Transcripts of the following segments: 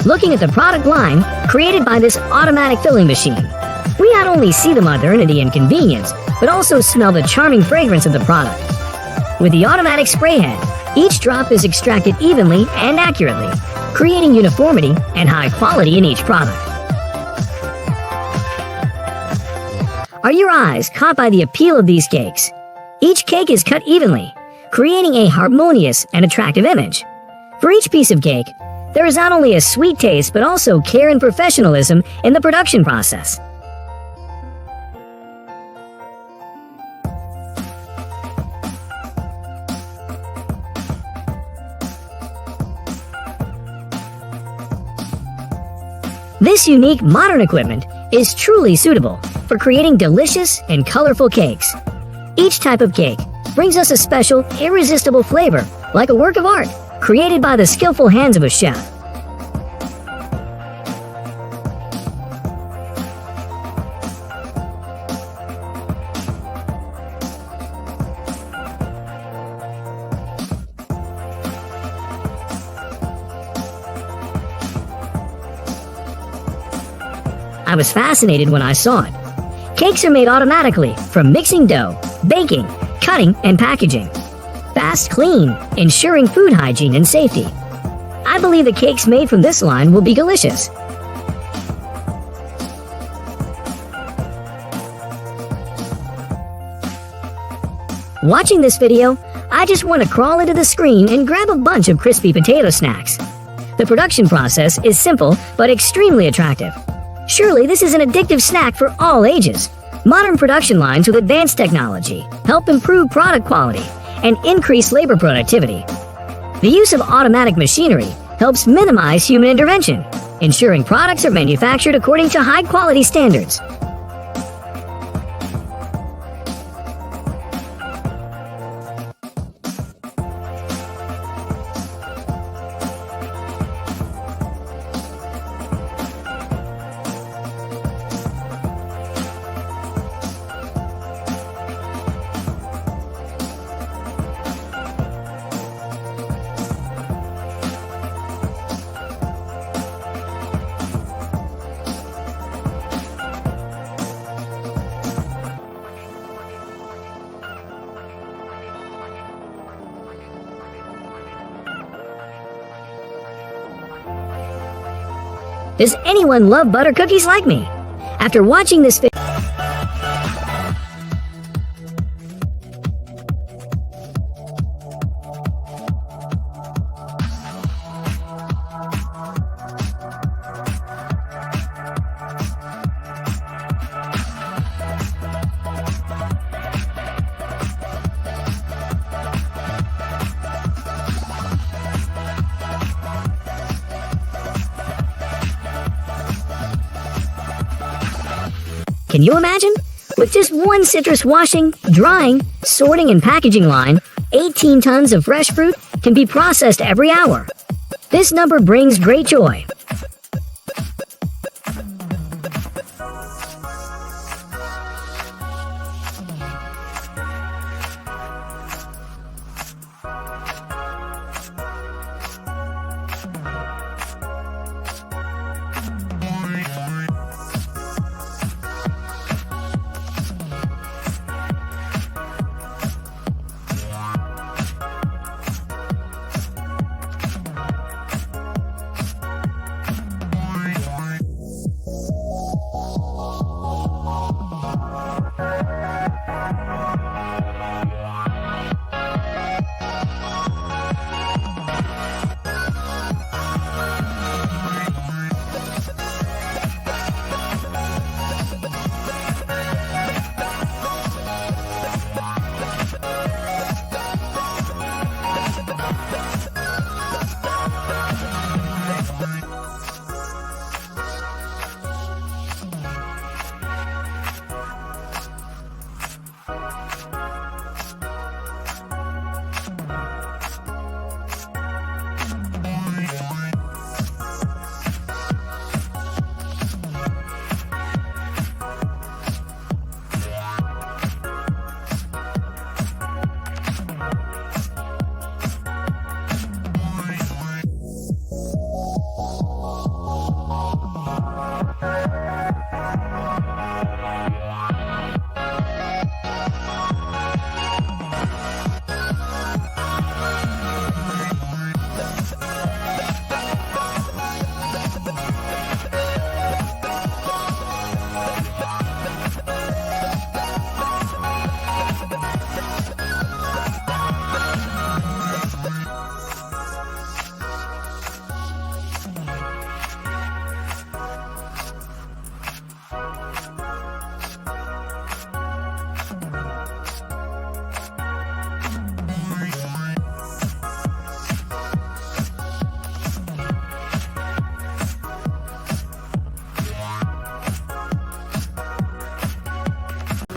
Looking at the product line created by this automatic filling machine, we not only see the modernity and convenience, but also smell the charming fragrance of the product. With the automatic spray head, each drop is extracted evenly and accurately, creating uniformity and high quality in each product. Are your eyes caught by the appeal of these cakes? Each cake is cut evenly, creating a harmonious and attractive image. For each piece of cake, there is not only a sweet taste but also care and professionalism in the production process. This unique modern equipment is truly suitable for creating delicious and colorful cakes. Each type of cake brings us a special, irresistible flavor, like a work of art, created by the skillful hands of a chef. I was fascinated when I saw it. Cakes are made automatically from mixing dough, baking, cutting, and packaging. Fast, clean, ensuring food hygiene and safety. I believe the cakes made from this line will be delicious. Watching this video, I just want to crawl into the screen and grab a bunch of crispy potato snacks. The production process is simple but extremely attractive. Surely this is an addictive snack for all ages. Modern production lines with advanced technology help improve product quality and increase labor productivity. The use of automatic machinery helps minimize human intervention, ensuring products are manufactured according to high-quality standards. Does anyone love butter cookies like me? After watching this video, can you imagine? With just one citrus washing, drying, sorting, and packaging line, 18 tons of fresh fruit can be processed every hour. This number brings great joy.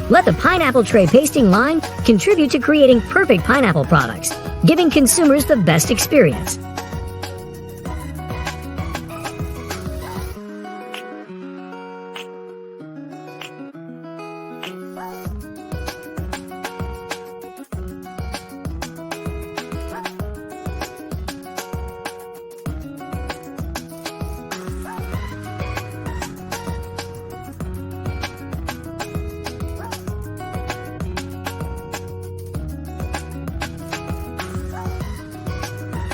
Let the pineapple tray pasting line contribute to creating perfect pineapple products, giving consumers the best experience.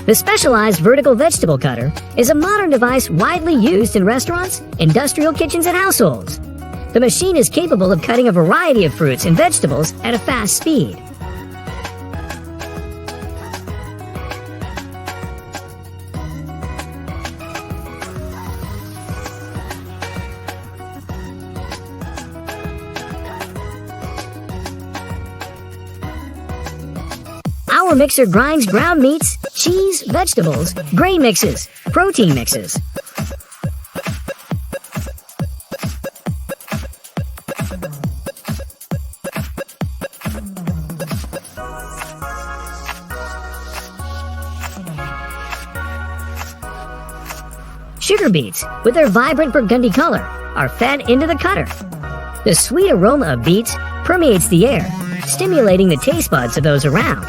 The specialized vertical vegetable cutter is a modern device widely used in restaurants, industrial kitchens, and households. The machine is capable of cutting a variety of fruits and vegetables at a fast speed. Our mixer grinds ground meats, cheese, vegetables, grain mixes, protein mixes. Sugar beets, with their vibrant burgundy color, are fed into the cutter. The sweet aroma of beets permeates the air, stimulating the taste buds of those around.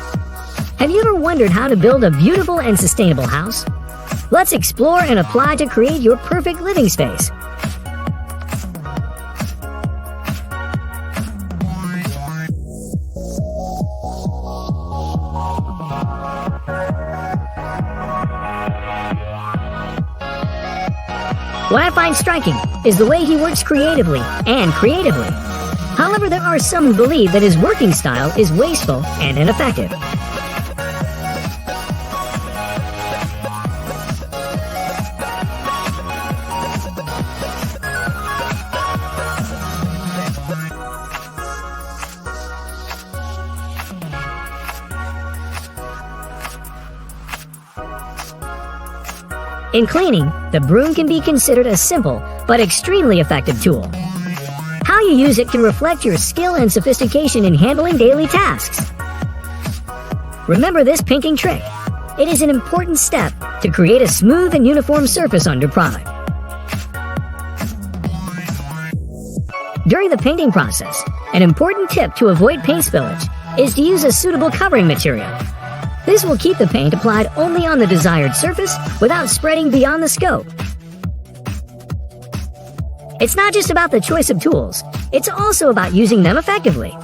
Have you ever wondered how to build a beautiful and sustainable house? Let's explore and apply to create your perfect living space. What I find striking is the way he works creatively and creatively. However, there are some who believe that his working style is wasteful and ineffective. In cleaning, the broom can be considered a simple but extremely effective tool. How you use it can reflect your skill and sophistication in handling daily tasks. Remember this painting trick. It is an important step to create a smooth and uniform surface on your product. During the painting process, an important tip to avoid paint spillage is to use a suitable covering material. This will keep the paint applied only on the desired surface without spreading beyond the scope. It's not just about the choice of tools, it's also about using them effectively.